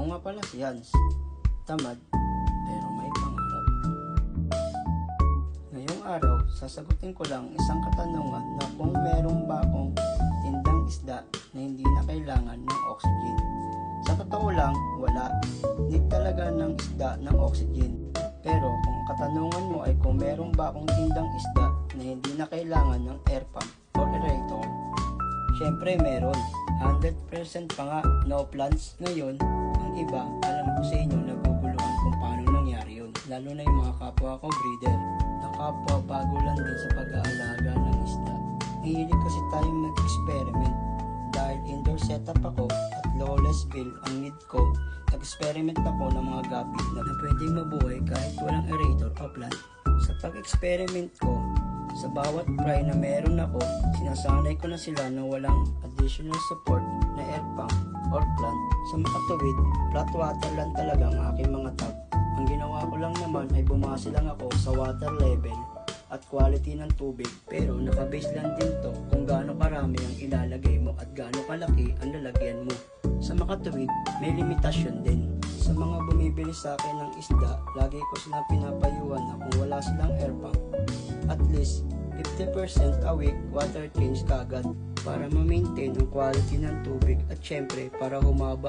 Ako nga pala si Hans. Tamad, pero may pangarap. Ngayong araw, sasagutin ko lang isang katanungan na kung meron ba akong tindang isda na hindi na kailangan ng oxygen. Sa totoo lang, wala. Need talaga ng isda ng oxygen. Pero kung katanungan mo ay kung meron ba akong tindang isda na hindi na kailangan ng air pump or aerator, syempre meron. 100% pa nga, no plants. Ngayon, ang iba, alam ko sa inyo, naguguluhan kung paano nangyari yun. Lalo na yung mga kapwa ko breeder, na kapwa bago lang din sa pag-aalaga ng isda. Hihilig kasi tayong mag-experiment. Dahil indoor setup ako at lowest bill ang need ko, nag-experiment ako ng mga gabi na pwedeng mabuhay kahit walang aerator o plant. Sa pag-experiment ko, sa bawat fry na meron ako, sinasanay ko na sila na walang additional support na air pump or plant. Sa makatuwid, flat water lang talaga ang aking mga tap. Ang ginawa ko lang naman ay bumase lang ako sa water level at quality ng tubig, pero nakabase lang din to kung gaano karami ang ilalagay mo at gaano kalaki ang lalagyan mo. Sa makatuwid, may limitasyon din. Sa mga bumibili sa akin ng isda, lagi ko silang pinapayuhan na kung wala silang air pump, at least 50% a week water change kagad para ma-maintain ang quality ng tubig at syempre para humaba